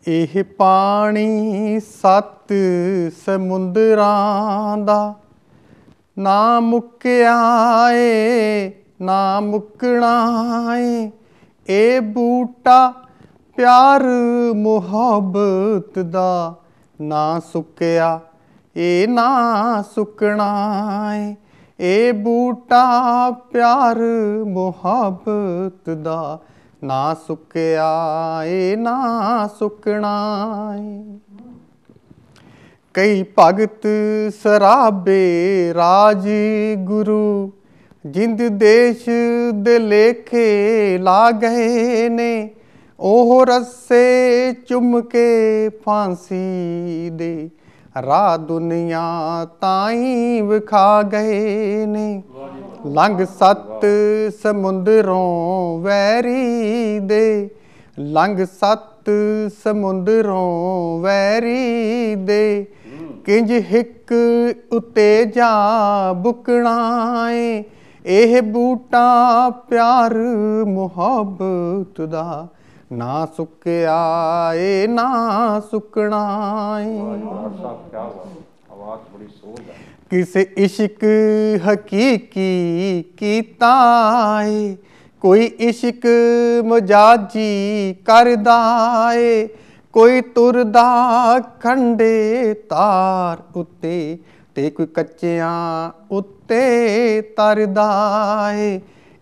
ਇਹ ਪਾਣੀ ਸੱਤ ਸਮੁੰਦਰਾਂ ਦਾ, ਨਾ ਮੁੱਕਿਆ ਏ ਨਾ ਮੁੱਕਣਾ ਏ। ਇਹ ਬੂਟਾ ਪਿਆਰ ਮੁਹੱਬਤ ਦਾ, ਨਾ ਸੁੱਕਿਆ ਏ ਨਾ ਸੁੱਕਣਾ ਏ। ਇਹ ਬੂਟਾ ਪਿਆਰ ਮੁਹੱਬਤ ਦਾ, ਨਾ ਸੁੱਕਿਆ ਏ ਨਾ ਸੁੱਕਣਾ ਏ। ਕਈ ਭਗਤ ਸਰਾਬੇ ਰਾਜ ਗੁਰੂ, ਜਿੰਦ ਦੇਸ਼ ਦੇ ਲੇਖੇ ਲਾ ਗਏ ਨੇ। ਉਹ ਰੱਸੇ ਚੁੰਮ ਕੇ ਫਾਂਸੀ ਦੇ, ਰਾਹ ਦੁਨੀਆ ਤਾਈਂ ਵਿਖਾ ਗਏ ਨੇ। ਲੰਘ ਸੱਤ ਸਮੁੰਦਰੋਂ ਵੈਰੀ ਦੇ, ਲੰਘ ਸੱਤ ਸਮੁੰਦਰੋਂ ਵੈਰੀ ਦੇ। ਕਿੰਜ ਹਿੱਕ ਉੱਤੇ ਜਾ ਬੁਕਣਾ ਏ। ਇਹ ਬੂਟਾ ਪਿਆਰ ਮੁਹੱਬਤ ਦਾ, ਨਾ ਸੁੱਕਿਆ ਏ ਨਾ ਸੁੱਕਣਾ ਏ। ਕਿਸੇ ਇਸ਼ਕ ਹਕੀਕੀ ਕੀਤਾ ਏ, ਕੋਈ ਇਸ਼ਕ ਮਜਾਜੀ ਕਰਦਾ ਏ। ਕੋਈ ਤੁਰਦਾ ਖੰਡੇ ਤਾਰ ਉੱਤੇ, ਤੇ ਕੋਈ ਕੱਚਿਆਂ ਉੱਤੇ ਤਰਦਾ ਏ।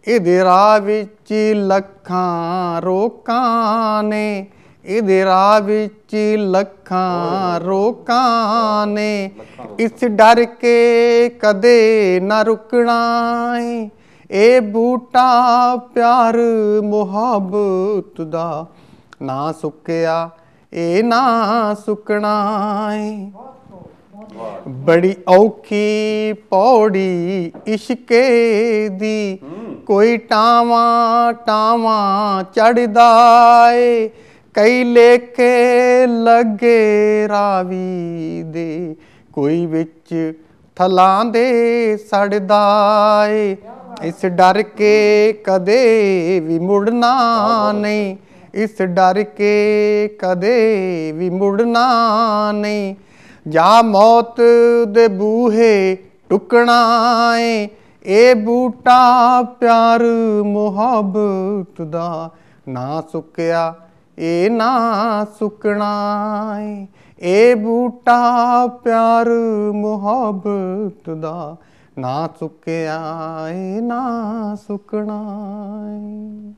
ਇਹਦੇ ਰਾਹ ਵਿੱਚ ਲੱਖਾਂ ਰੋਕਾਂ ਨੇ, ਇਹਦੇ ਰਾਹ ਵਿੱਚ ਲੱਖਾਂ ਰੋਕਾਂ ਨੇ। ਇਸ ਡਰ ਕੇ ਕਦੇ ਨਾ ਰੁਕਣਾ ਏ। ਇਹ ਬੂਟਾ ਪਿਆਰ ਮੁਹੱਬਤ ਦਾ, ਨਾ ਸੁੱਕਿਆ ਏ ਨਾ ਸੁੱਕਣਾ ਏ। ਬੜੀ ਔਖੀ ਪੌੜੀ ਇਸ਼ਕੇ ਦੀ, ਕੋਈ ਟਾਵਾਂ ਟਾਵਾਂ ਚੜ੍ਹਦਾ ਏ। ਕਈ ਲੇਖੇ ਲੱਗੇ ਰਾਵੀ ਦੇ, ਕੋਈ ਵਿੱਚ ਥਲਾਂ ਦੇ ਸੜਦਾ ਏ। ਇਸ ਡਰ ਕੇ ਕਦੇ ਵੀ ਮੁੜਨਾ ਨਹੀਂ, ਇਸ ਡਰ ਕੇ ਕਦੇ ਵੀ ਮੁੜਨਾ ਨਹੀਂ। ਜਾਂ ਮੌਤ ਦੇ ਬੂਹੇ ਟੁਕਣਾ ਏ। ਇਹ ਬੂਟਾ ਪਿਆਰ ਮੁਹੱਬਤ ਦਾ, ਨਾ ਸੁੱਕਿਆ ਏ ਨਾ ਸੁੱਕਣਾ ਏ। ਇਹ ਬੂਟਾ ਪਿਆਰ ਮੁਹੱਬਤ ਦਾ, ਨਾ ਸੁੱਕਿਆ ਏ ਨਾ ਸੁੱਕਣਾ ਏ।